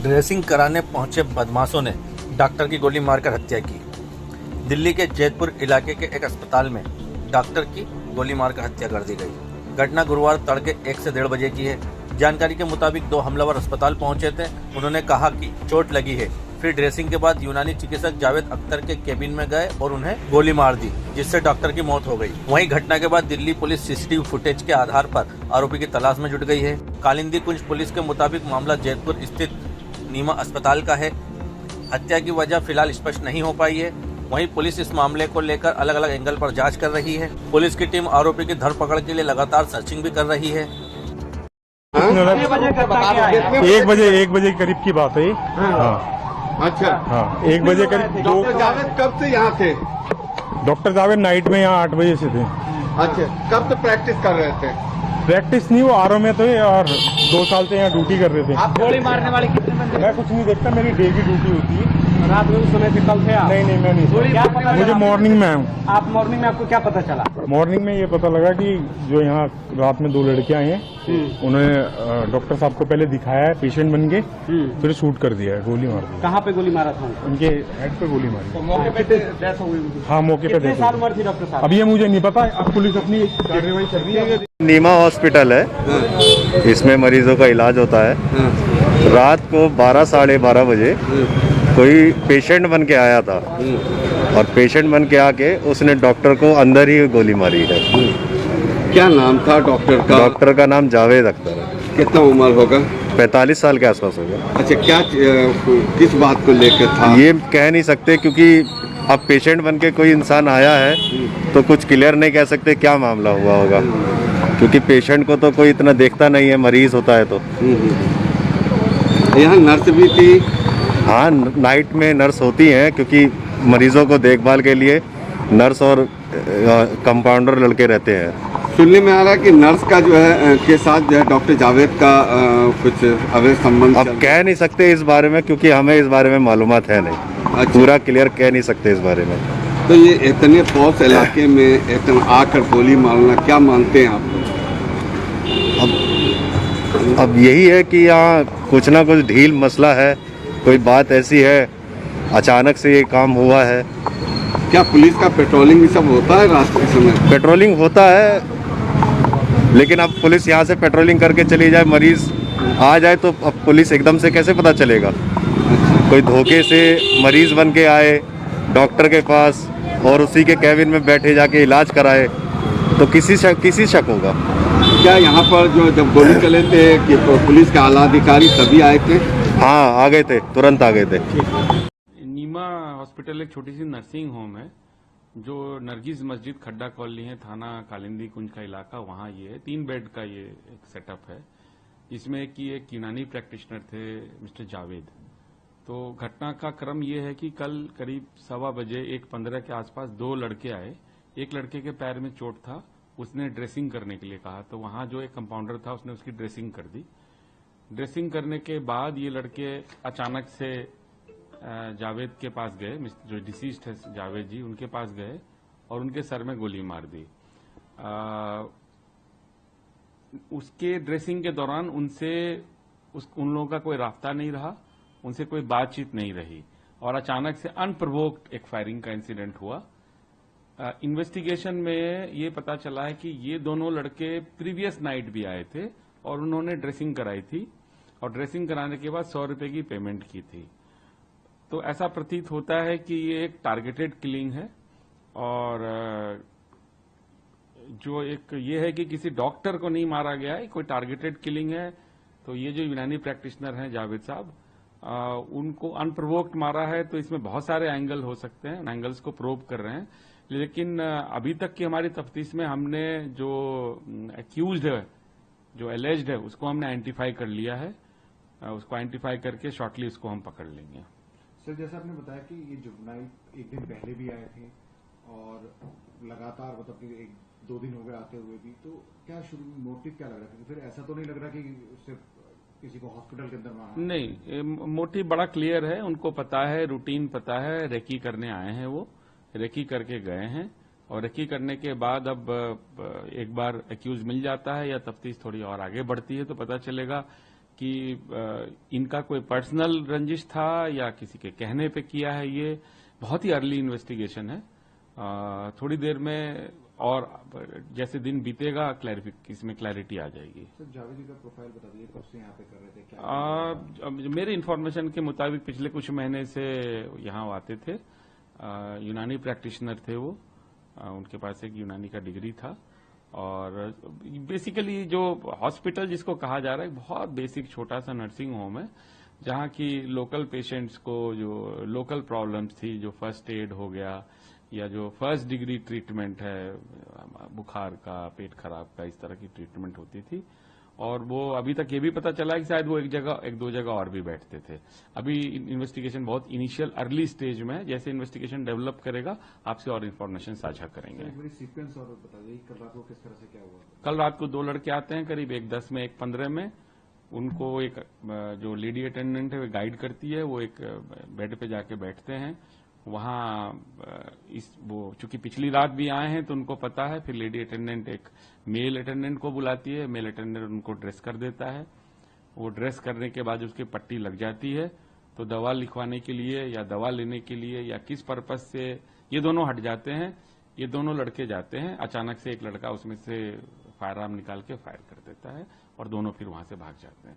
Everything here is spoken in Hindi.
ड्रेसिंग कराने पहुंचे बदमाशों ने डॉक्टर की गोली मारकर हत्या की। दिल्ली के जैतपुर इलाके के एक अस्पताल में डॉक्टर की गोली मारकर हत्या कर दी गई। घटना गुरुवार तड़के 1 से 1:30 बजे की है। जानकारी के मुताबिक 2 हमलावर अस्पताल पहुंचे थे। उन्होंने कहा कि चोट लगी है। फिर ड्रेसिंग के बाद यूनानी चिकित्सक जावेद अख्तर के केबिन में गए और उन्हें गोली मार दी, जिससे डॉक्टर की मौत हो गई। वहीं घटना के बाद दिल्ली पुलिस सीसीटीवी फुटेज के आधार पर आरोपी की तलाश में जुट गई है। कालिंदी कुंज पुलिस के मुताबिक मामला जैतपुर स्थित नीमा अस्पताल का है। हत्या की वजह फिलहाल स्पष्ट नहीं हो पाई है। वहीं पुलिस इस मामले को लेकर अलग अलग एंगल पर जांच कर रही है। पुलिस की टीम आरोपी की धरपकड़ के लिए लगातार सर्चिंग भी कर रही है। 1 बजे करीब की बात है। हाँ अच्छा, हाँ 1 बजे करीब। डॉक्टर जावेद कब से यहाँ थे? डॉक्टर जावेद नाइट में यहाँ 8 बजे से थे। अच्छा, कब से प्रैक्टिस कर रहे थे? प्रैक्टिस नहीं, वो आरओ में थे और 2 साल से यहाँ ड्यूटी कर रहे थे। आप गोली मारने वाले कितने बंदे? मैं कुछ नहीं देखता, मेरी डे की ड्यूटी होती है। रात में उस समय से कल थे आप? नहीं मैं नहीं। क्या पता मुझे मॉर्निंग में आया। आप मॉर्निंग में आपको क्या पता चला? मॉर्निंग में ये पता लगा कि जो यहाँ रात में 2 लड़के आए हैं, उन्होंने डॉक्टर साहब को पहले दिखाया है पेशेंट बन के, फिर शूट कर दिया है, गोली मार दी। कहाँ पे गोली मारा था? उनके हेड पे गोली मारी। तो मौके पे डेथ हो गई? हाँ मौके पे कितने साल उम्र थी डॉक्टर साहब? अब ये मुझे नहीं पता। अब पुलिस अपनी कार्रवाई कर रही है। नीमा हॉस्पिटल है, इसमें मरीजों का इलाज होता है। रात को 12 साढ़े 12 बजे कोई पेशेंट बन के आया था और पेशेंट बन के आके उसने डॉक्टर को अंदर ही गोली मारी है। क्या नाम था डॉक्टर का? डॉक्टर का नाम जावेद अख्तर है। कितना उम्र होगा? 45 साल के आसपास होगा। अच्छा, क्या किस बात को लेकर था? ये कह नहीं सकते, क्योंकि अब पेशेंट बन के कोई इंसान आया है तो कुछ क्लियर नहीं कह सकते क्या मामला हुआ होगा, क्योंकि पेशेंट को तो कोई इतना देखता नहीं है, मरीज होता है तो। यहाँ नर्स भी थी? हाँ, नाइट में नर्स होती हैं, क्योंकि मरीजों को देखभाल के लिए नर्स और कंपाउंडर लड़के रहते हैं। सुनने में आ रहा है कि नर्स का जो है के साथ जो है डॉक्टर जावेद का कुछ अवैध संबंध। अब कह नहीं सकते इस बारे में, क्योंकि हमें इस बारे में मालूमात है नहीं। अच्छा। पूरा पूरा क्लियर कह नहीं सकते इस बारे में। तो ये इतने पॉश इलाके में इतना आकर गोली मारना, क्या मानते हैं आप? अब यही है कि यहाँ कुछ ना कुछ ढील मसला है, कोई बात ऐसी है, अचानक से ये काम हुआ है। क्या पुलिस का पेट्रोलिंग भी सब होता है रात के समय? पेट्रोलिंग होता है, लेकिन अब पुलिस यहाँ से पेट्रोलिंग करके चली जाए, मरीज आ जाए तो अब पुलिस एकदम से कैसे पता चलेगा? कोई धोखे से मरीज बन के आए डॉक्टर के पास और उसी के कैबिन में बैठे जाके इलाज कराए तो किसी शक होगा। क्या यहाँ पर जो जब गोली चले थे कि पुलिस के आला अधिकारी सभी आए थे? हाँ, आ गए थे, तुरंत आ गए थे। नीमा हॉस्पिटल एक छोटी सी नर्सिंग होम है जो नरगिस मस्जिद खड्डा कॉलोनी है, थाना कालिंदी कुंज का इलाका, वहाँ ये है। 3 बेड का ये एक सेटअप है। इसमें एक यूनानी प्रैक्टिशनर थे मिस्टर जावेद। तो घटना का क्रम ये है कि कल करीब 1:15 बजे 1:15 के आसपास 2 लड़के आए। एक लड़के के पैर में चोट था, उसने ड्रेसिंग करने के लिए कहा, तो वहां जो एक कंपाउंडर था उसने उसकी ड्रेसिंग कर दी। ड्रेसिंग करने के बाद ये लड़के अचानक से जावेद के पास गए, जो डिसीज्ड है जावेद जी, उनके पास गए और उनके सर में गोली मार दी। उसके ड्रेसिंग के दौरान उन लोगों का कोई रास्ता नहीं रहा, उनसे कोई बातचीत नहीं रही और अचानक से अनप्रोवोक्ड एक फायरिंग का इंसिडेंट हुआ। इन्वेस्टिगेशन में ये पता चला है कि ये दोनों लड़के प्रीवियस नाइट भी आए थे और उन्होंने ड्रेसिंग कराई थी और ड्रेसिंग कराने के बाद 100 रुपए की पेमेंट की थी। तो ऐसा प्रतीत होता है कि ये एक टारगेटेड किलिंग है और जो एक ये है कि किसी डॉक्टर को नहीं मारा गया है, कोई टारगेटेड किलिंग है। तो ये जो यूनानी प्रैक्टिशनर हैं जावेद साहब, उनको अनप्रोवोक्ड मारा है, तो इसमें बहुत सारे एंगल हो सकते हैं, एंगल्स को प्रोब कर रहे हैं। लेकिन अभी तक की हमारी तफ्तीश में हमने जो एक्यूज्ड है, जो एलेज्ड है, उसको हमने आइडेंटिफाई कर लिया है। उसको आइडेंटिफाई करके शॉर्टली उसको हम पकड़ लेंगे। सर, जैसा आपने बताया कि ये जुगनाई एक दिन पहले भी आए थे और लगातार मतलब कि 1-2 दिन हो गए आते हुए भी, तो क्या शुरू मोटिव क्या लग रहा है? फिर ऐसा तो नहीं लग रहा कि उससे किसी को हॉस्पिटल के अंदर मारा? नहीं, मोटिव बड़ा क्लियर है, उनको पता है, रूटीन पता है, रेकी करने आए हैं, वो रेकी करके गए हैं और रेकी करने के बाद अब एक बार एक्यूज मिल जाता है या तफ्तीश थोड़ी और आगे बढ़ती है तो पता चलेगा कि इनका कोई पर्सनल रंजिश था या किसी के कहने पे किया है, ये बहुत ही अर्ली इन्वेस्टिगेशन है। थोड़ी देर में और जैसे दिन बीतेगा इसमें क्लैरिटी आ जाएगी। सर जावेद जी का प्रोफाइल बता दीजिए, कब से यहाँ पे कर रहे थे, क्या मेरे इन्फॉर्मेशन के मुताबिक पिछले कुछ महीने से यहाँ आते थे। यूनानी प्रैक्टिशनर थे वो, उनके पास एक यूनानी का डिग्री था। और बेसिकली जो हॉस्पिटल जिसको कहा जा रहा है, बहुत बेसिक छोटा सा नर्सिंग होम है, जहाँ की लोकल पेशेंट्स को जो लोकल प्रॉब्लम्स थी, जो फर्स्ट एड हो गया या जो फर्स्ट डिग्री ट्रीटमेंट है, बुखार का, पेट खराब का, इस तरह की ट्रीटमेंट होती थी। और वो अभी तक ये भी पता चला है कि शायद वो एक दो जगह और भी बैठते थे। अभी इन्वेस्टिगेशन बहुत इनिशियल अर्ली स्टेज में है। जैसे इन्वेस्टिगेशन डेवलप करेगा आपसे और इन्फॉर्मेशन साझा करेंगे। एक बार सीक्वेंस और बता दीजिए, कल रात को किस तरह से क्या हुआ? कल रात को 2 लड़के आते हैं, करीब 1:10 में 1:15 में। उनको एक जो लेडी अटेंडेंट है वो गाइड करती है, वो एक बेड पे जाके बैठते हैं। वहां वो चूंकि पिछली रात भी आए हैं तो उनको पता है। फिर लेडी अटेंडेंट एक मेल अटेंडेंट को बुलाती है, मेल अटेंडेंट उनको ड्रेस कर देता है। वो ड्रेस करने के बाद उसकी पट्टी लग जाती है, तो दवा लिखवाने के लिए या दवा लेने के लिए या किस पर्पज से ये दोनों हट जाते हैं। ये दोनों लड़के जाते हैं, अचानक से एक लड़का उसमें से फायर आर्म निकाल के फायर कर देता है और दोनों फिर वहां से भाग जाते हैं।